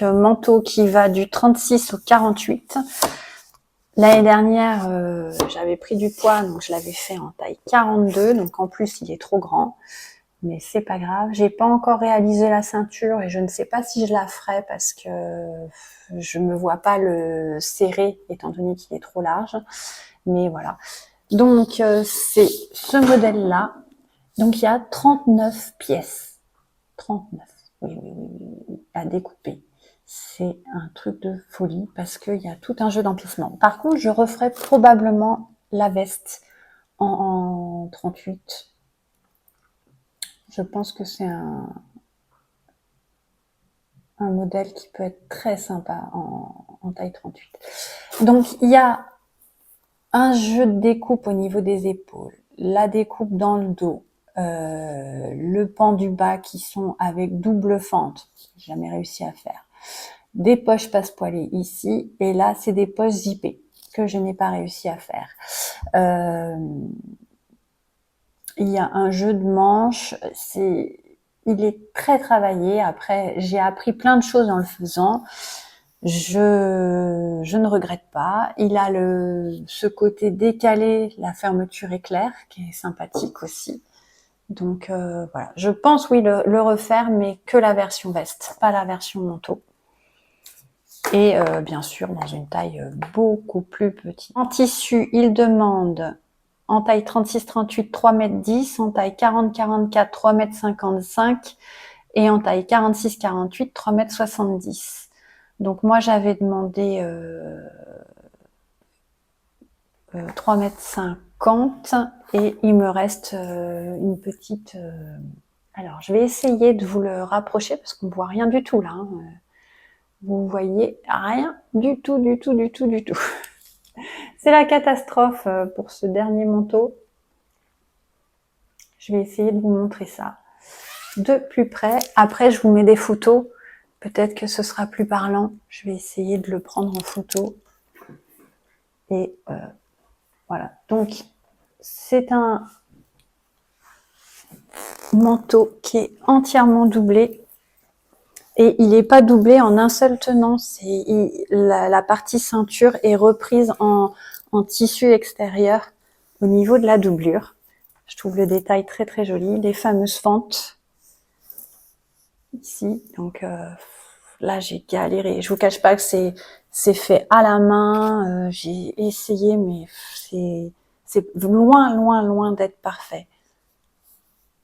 manteau qui va du 36 au 48. L'année dernière, j'avais pris du poids, donc je l'avais fait en taille 42. Donc en plus, il est trop grand. Mais c'est pas grave. J'ai pas encore réalisé la ceinture et je ne sais pas si je la ferai parce que je me vois pas le serrer étant donné qu'il est trop large. Mais voilà. Donc c'est ce modèle-là. Donc il y a 39 pièces. 39. Oui, oui, oui, oui, à découper. C'est un truc de folie parce qu'il y a tout un jeu d'emplissement. Par contre, je referai probablement la veste en 38. Je pense que c'est un modèle qui peut être très sympa en taille 38. Donc, il y a un jeu de découpe au niveau des épaules, la découpe dans le dos, le pan du bas qui sont avec double fente, j'ai jamais réussi à faire, des poches passepoilées ici, et là, c'est des poches zippées que je n'ai pas réussi à faire. Il y a un jeu de manches, il est très travaillé. Après, j'ai appris plein de choses en le faisant. Je ne regrette pas. Il a ce côté décalé, la fermeture éclair, qui est sympathique aussi. Donc voilà, je pense oui le refaire, mais que la version veste, pas la version manteau. Et bien sûr dans une taille beaucoup plus petite. En tissu, il demande en taille 36-38, 3,10 m, en taille 40-44, 3,55 m, et en taille 46-48, 3,70 m. Donc moi j'avais demandé 3,50 m et il me reste une petite... Alors je vais essayer de vous le rapprocher parce qu'on ne voit rien du tout là. Hein. Vous voyez rien du tout, du tout, du tout, du tout. C'est la catastrophe pour ce dernier manteau. Je vais essayer de vous montrer ça de plus près. Après, je vous mets des photos. Peut-être que ce sera plus parlant. Je vais essayer de le prendre en photo. Et voilà. Donc, c'est un manteau qui est entièrement doublé. Et il n'est pas doublé en un seul tenant. La partie ceinture est reprise en tissu extérieur au niveau de la doublure. Je trouve le détail très très joli. Les fameuses fentes ici. Donc là, j'ai galéré. Je vous cache pas que c'est fait à la main. J'ai essayé, mais c'est loin, loin, loin d'être parfait.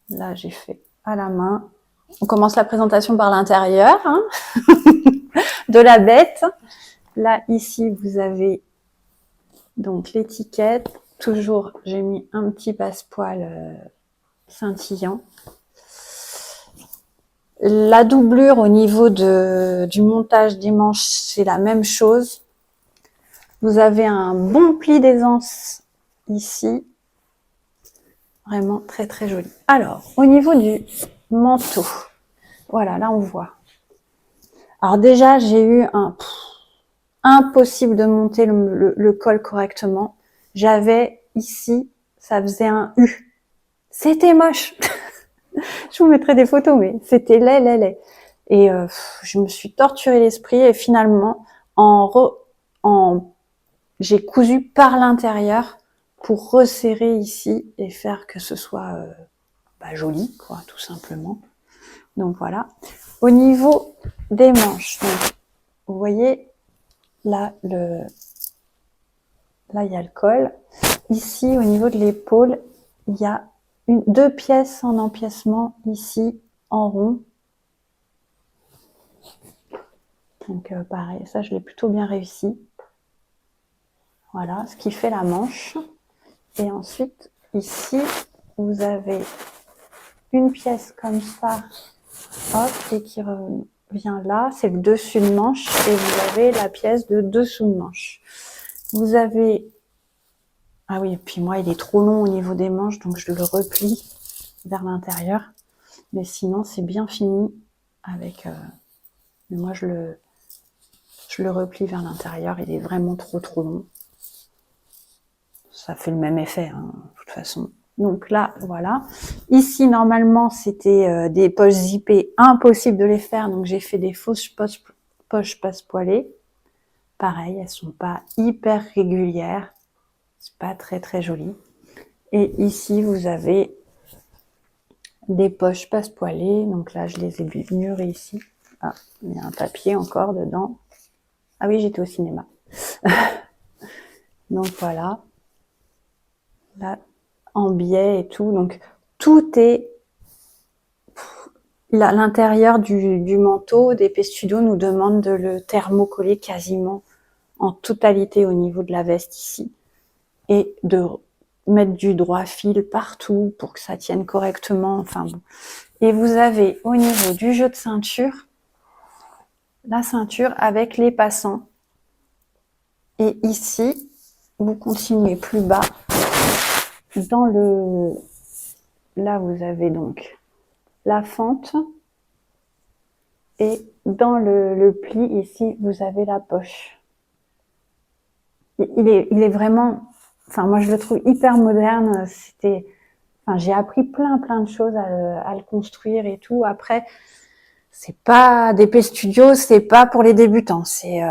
Là, j'ai fait à la main. On commence la présentation par l'intérieur hein, de la bête. Là, ici, vous avez donc l'étiquette. Toujours, j'ai mis un petit passepoil scintillant. La doublure au niveau du montage des manches, c'est la même chose. Vous avez un bon pli d'aisance ici. Vraiment très très joli. Alors, au niveau du manteau, voilà, là on voit. Alors déjà, j'ai eu impossible de monter le col correctement. J'avais ici, ça faisait un U. C'était moche. Je vous mettrai des photos, mais c'était laid. Et je me suis torturé l'esprit et finalement, j'ai cousu par l'intérieur pour resserrer ici et faire que ce soit joli, quoi, tout simplement. Donc voilà. Au niveau des manches, donc, vous voyez, là, il y a le col. Ici, au niveau de l'épaule, il y a deux pièces en empiècement ici, en rond. Donc pareil, ça je l'ai plutôt bien réussi. Voilà, ce qui fait la manche. Et ensuite, ici, vous avez une pièce comme ça, hop, et qui revient là, c'est le dessus de manche, et vous avez la pièce de dessous de manche. Vous avez... Ah oui, et puis moi, il est trop long au niveau des manches, donc je le replie vers l'intérieur. Mais sinon, c'est bien fini avec... mais moi, je le replie vers l'intérieur. Il est vraiment trop long. Ça fait le même effet, hein, de toute façon. Donc là, voilà. Ici, normalement, c'était des poches zippées. Impossible de les faire. Donc, j'ai fait des fausses poches passe-poilées. Pareil, elles sont pas hyper régulières. C'est pas très joli. Et ici, vous avez des poches passe-poilées. Donc là, je les ai murées ici. Ah, il y a un papier encore dedans. Ah oui, j'étais au cinéma. Donc voilà. Là, en biais et tout. Donc tout est... L'intérieur du manteau d'Épée Studio nous demande de le thermocoller quasiment en totalité au niveau de la veste ici. Et de mettre du droit fil partout pour que ça tienne correctement. Enfin bon. Et vous avez au niveau du jeu de ceinture, la ceinture avec les passants. Et ici, vous continuez plus bas. Dans le... Là, vous avez donc la fente. Et dans le pli, ici, vous avez la poche. Il est vraiment... Enfin, moi, je le trouve hyper moderne. J'ai appris plein de choses à le construire et tout. Après, c'est pas d'Épée Studio, c'est pas pour les débutants. C'est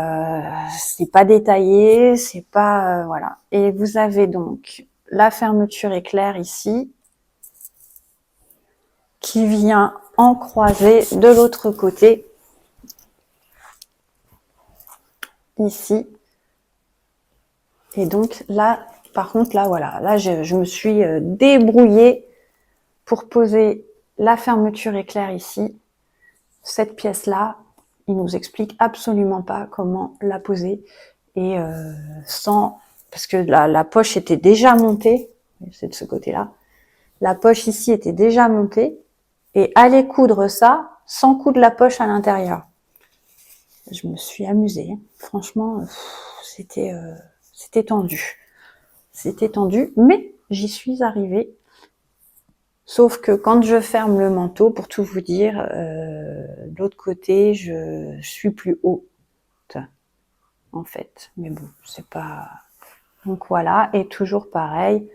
pas détaillé, c'est pas... voilà. Et vous avez donc la fermeture éclair ici, qui vient en croisée de l'autre côté, ici. Et donc là, par contre, là, voilà, là, je me suis débrouillée pour poser la fermeture éclair ici. Cette pièce-là, il nous explique absolument pas comment la poser. Et parce que la poche était déjà montée, c'est de ce côté-là. La poche ici était déjà montée. Et aller coudre ça sans coudre la poche à l'intérieur. Je me suis amusée. Franchement, c'était tendu. C'était tendu, mais j'y suis arrivée. Sauf que quand je ferme le manteau, pour tout vous dire, de l'autre côté, je suis plus haute, en fait. Mais bon, c'est pas... Donc voilà, et toujours pareil,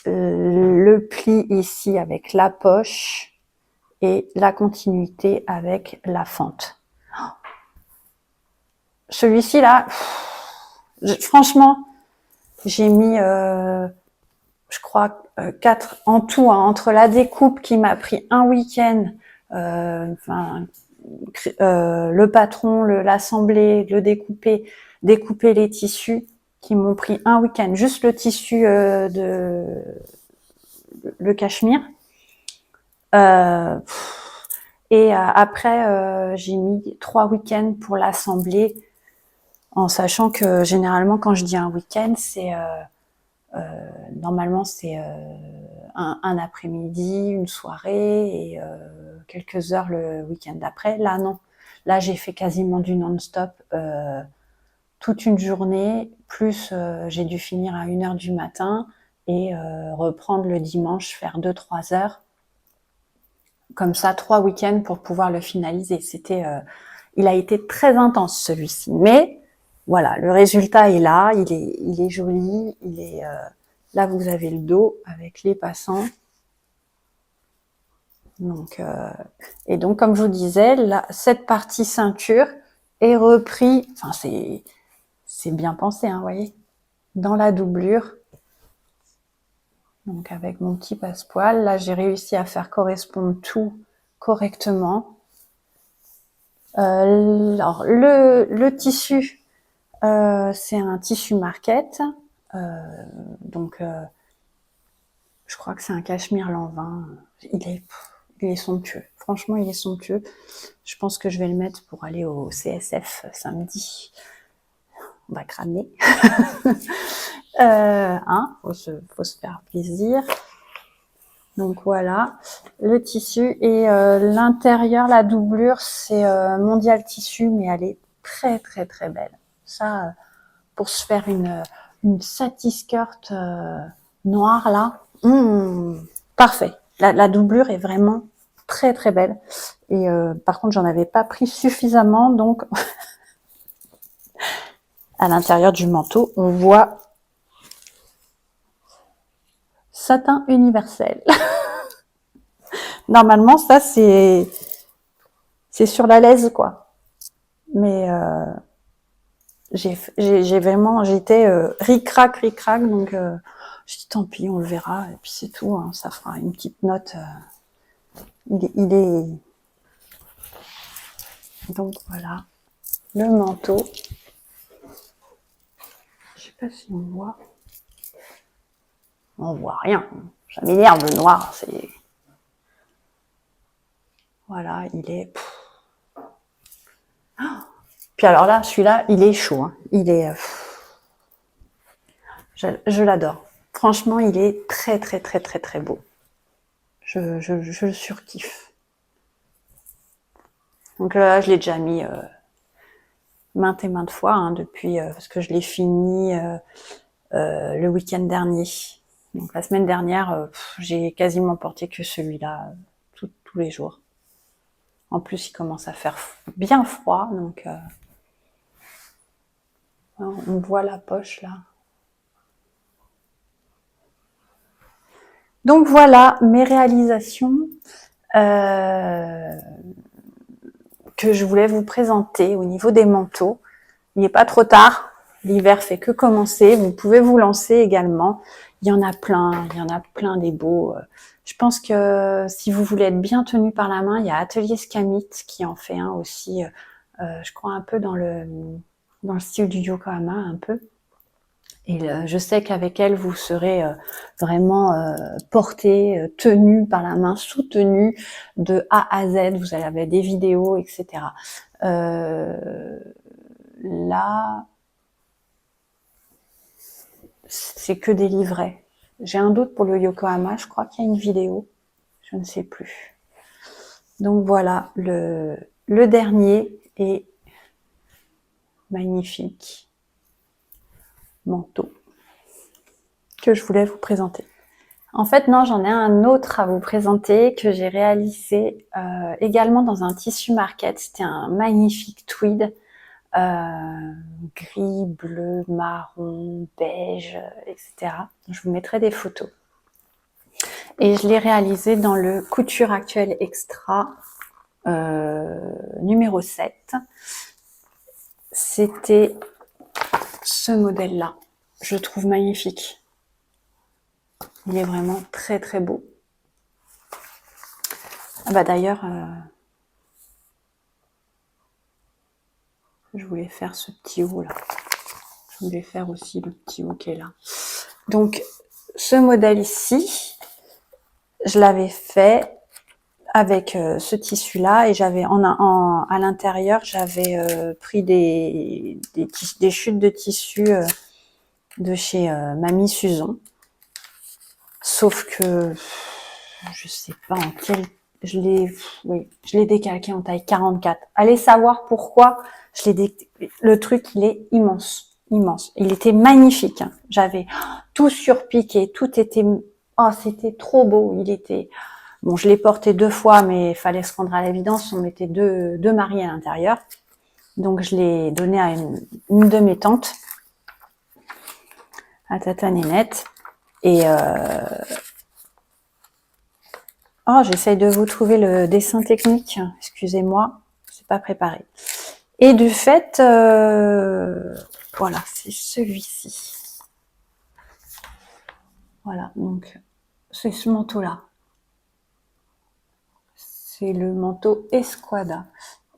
le pli ici avec la poche et la continuité avec la fente. Celui-ci là, franchement, j'ai mis, je crois, 4 en tout, hein, entre la découpe qui m'a pris un week-end, le patron, l'assembler, le découper les tissus qui m'ont pris un week-end, juste le tissu le cachemire. Et après, j'ai mis 3 week-ends pour l'assembler, en sachant que généralement, quand je dis un week-end, c'est normalement c'est un après-midi, une soirée et quelques heures le week-end d'après. Là, non. Là, j'ai fait quasiment du non-stop toute une journée, plus j'ai dû finir à 1h du matin et reprendre le dimanche, faire 2-3 heures. Comme ça, 3 week-ends pour pouvoir le finaliser. Il a été très intense celui-ci, mais voilà, le résultat est là, il est joli, là vous avez le dos avec les passants. Donc, et donc comme je vous disais, là, cette partie ceinture est repris, enfin c'est bien pensé, hein, vous voyez, dans la doublure. Donc avec mon petit passepoil, là j'ai réussi à faire correspondre tout correctement. Alors le tissu, c'est un tissu marquette, donc je crois que c'est un cachemire Lanvin. Il est somptueux. Franchement, il est somptueux. Je pense que je vais le mettre pour aller au CSF samedi. On va cramer. Faut se faire plaisir. Donc voilà, le tissu et l'intérieur, la doublure, c'est Mondial Tissu, mais elle est très belle. Ça, pour se faire une satin skirt noire là, parfait. La doublure est vraiment très très belle. Et par contre, j'en avais pas pris suffisamment, donc à l'intérieur du manteau, on voit satin universel. Normalement, ça c'est sur la laise, quoi. Mais j'étais ric-rac, donc je dis tant pis, on le verra, et puis c'est tout, hein, ça fera une petite note. Il est... Donc voilà, le manteau. Je sais pas si on voit. On voit rien. Ça m'énerve, le noir, c'est... Voilà, il est... Puis alors là, celui-là, il est chaud, hein. Il est... Je l'adore. Franchement, il est très très très très très beau. Je le surkiffe. Donc là, je l'ai déjà mis maintes et maintes fois, hein, depuis, parce que je l'ai fini le week-end dernier. Donc la semaine dernière, j'ai quasiment porté que celui-là tous les jours. En plus, il commence à faire bien froid, donc on voit la poche là. Donc voilà mes réalisations que je voulais vous présenter au niveau des manteaux. Il n'est pas trop tard, l'hiver fait que commencer, vous pouvez vous lancer également. Il y en a plein des beaux. Je pense que si vous voulez être bien tenu par la main, il y a Atelier Skamit qui en fait un aussi, je crois un peu dans le style du Yokohama un peu. Et je sais qu'avec elle, vous serez vraiment porté, tenu par la main, soutenu de A à Z. Vous avez des vidéos, etc. Là, c'est que des livrets. J'ai un doute pour le Yokohama. Je crois qu'il y a une vidéo. Je ne sais plus. Donc voilà, le dernier est magnifique manteau que je voulais vous présenter. En fait, non, j'en ai un autre à vous présenter que j'ai réalisé également dans un tissu market. C'était un magnifique tweed, gris, bleu, marron, beige, etc. Je vous mettrai des photos. Et je l'ai réalisé dans le Couture Actuelle Extra numéro 7. C'était ce modèle-là. Je le trouve magnifique. Il est vraiment très très beau. Ah bah d'ailleurs, je voulais faire ce petit haut là. Je voulais faire aussi le petit haut qui est là. Donc ce modèle ici, je l'avais fait avec ce tissu là et j'avais à l'intérieur j'avais pris des chutes de tissu de chez Mamie Suzon. Sauf que je sais pas en quel je l'ai décalqué en taille 44. Allez savoir pourquoi le truc il est immense, immense. Il était magnifique, hein. J'avais tout surpiqué, tout était c'était trop beau, bon, je l'ai porté 2 fois mais il fallait se rendre à l'évidence, on mettait deux maris à l'intérieur. Donc je l'ai donné à une de mes tantes, à Tata Nénette. Et j'essaye de vous trouver le dessin technique. Excusez-moi, c'est pas préparé. Et du fait, voilà, c'est celui-ci. Voilà, donc c'est ce manteau-là. C'est le manteau Esquada.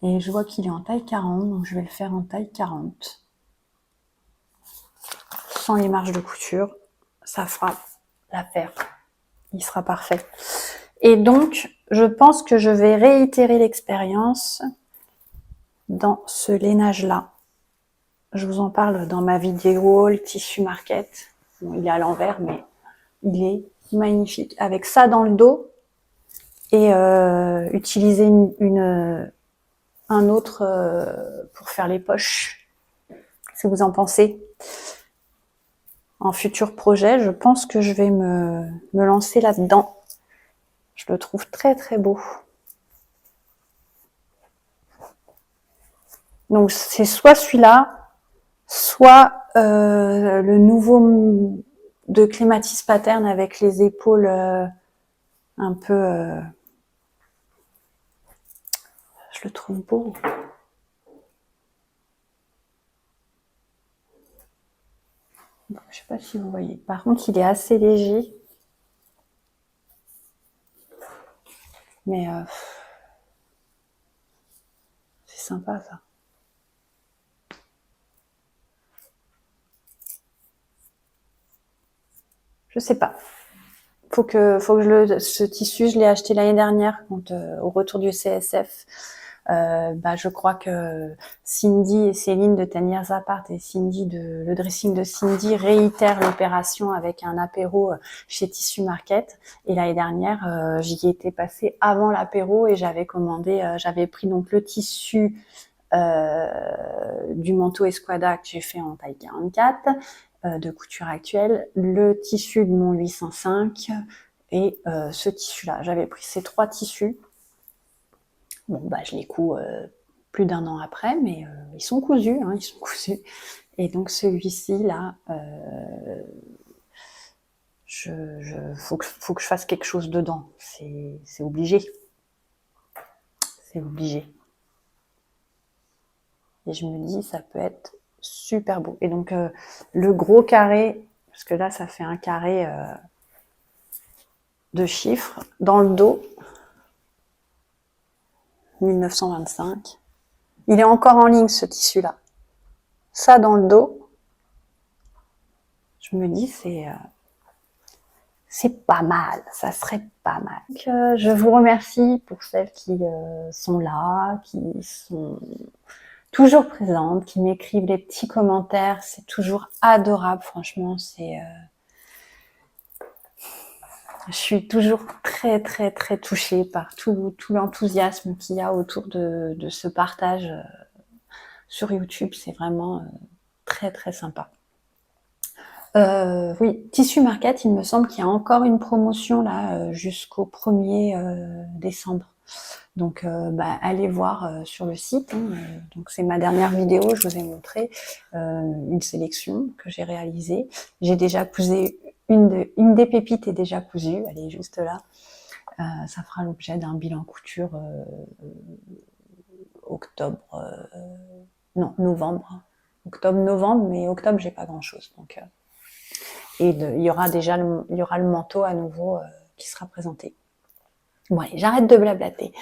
Et je vois qu'il est en taille 40, donc je vais le faire en taille 40. Sans les marges de couture, ça fera l'affaire. Il sera parfait. Et donc, je pense que je vais réitérer l'expérience dans ce lainage-là. Je vous en parle dans ma vidéo, le tissu market. Bon, il est à l'envers, mais il est magnifique. Avec ça dans le dos et utiliser un autre pour faire les poches. Qu'est-ce que vous en pensez? En futur projet, je pense que je vais me lancer là-dedans. Je le trouve très très beau. Donc c'est soit celui-là, soit le nouveau de Clematis Pattern avec les épaules un peu... je le trouve beau. Je sais pas si vous voyez. Par contre, il est assez léger. Mais c'est sympa ça. Je sais pas. Faut que ce tissu, je l'ai acheté l'année dernière quand au retour du CSF. Je crois que Cindy et Céline de Tanières Apart et Cindy de le dressing de Cindy réitèrent l'opération avec un apéro chez Tissu Market. Et l'année dernière, j'y étais passée avant l'apéro et j'avais commandé, j'avais pris donc le tissu du manteau Esquada que j'ai fait en taille 44 de couture actuelle, le tissu de mon 805 et ce tissu-là. J'avais pris ces 3 tissus. Bon, je les couds plus d'1 an après, mais ils sont cousus, hein, ils sont cousus. Et donc celui-ci là, faut que je fasse quelque chose dedans. C'est obligé. C'est obligé. Et je me dis, ça peut être super beau. Et donc le gros carré, parce que là ça fait un carré de chiffres dans le dos, 1925. Il est encore en ligne ce tissu là. Ça dans le dos, je me dis c'est pas mal, ça serait pas mal. Donc, je vous remercie pour celles qui sont là, qui sont toujours présentes, qui m'écrivent les petits commentaires, c'est toujours adorable, franchement, je suis toujours très très très touchée par tout l'enthousiasme qu'il y a autour de ce partage sur YouTube, c'est vraiment très très sympa. Oui, Tissu Market, il me semble qu'il y a encore une promotion là jusqu'au 1er décembre. Donc allez voir sur le site. Hein, donc c'est ma dernière vidéo, je vous ai montré une sélection que j'ai réalisée. J'ai déjà cousé une des pépites est déjà cousue, elle est juste là. Ça fera l'objet d'un bilan couture novembre. Octobre-novembre, mais octobre j'ai pas grand chose. Donc et il y aura le manteau à nouveau qui sera présenté. Bon allez, j'arrête de blablater.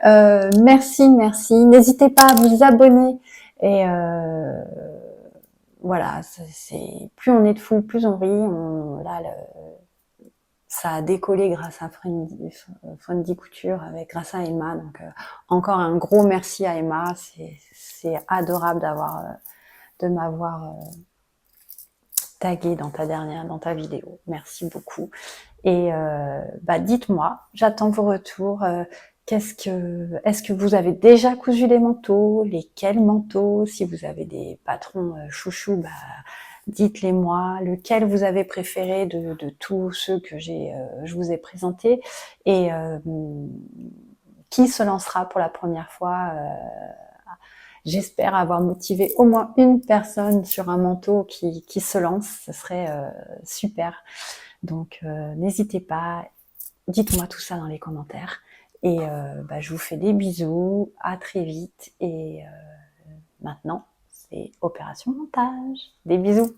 Merci. N'hésitez pas à vous abonner. Et voilà, c'est plus on est de fous, plus on rit. Ça a décollé grâce à Friendly Couture, grâce à Emma. Donc encore un gros merci à Emma. C'est adorable de m'avoir tagué dans ta vidéo. Merci beaucoup. Et dites-moi, j'attends vos retours. Est-ce que vous avez déjà cousu des manteaux? Lesquels manteaux? Si vous avez des patrons chouchous, dites-les moi. Lequel vous avez préféré de tous ceux que je vous ai présentés? Et qui se lancera pour la première fois? J'espère avoir motivé au moins une personne sur un manteau qui se lance. Ce serait super. Donc n'hésitez pas, dites-moi tout ça dans les commentaires. Et je vous fais des bisous, à très vite. Et maintenant, c'est opération montage. Des bisous.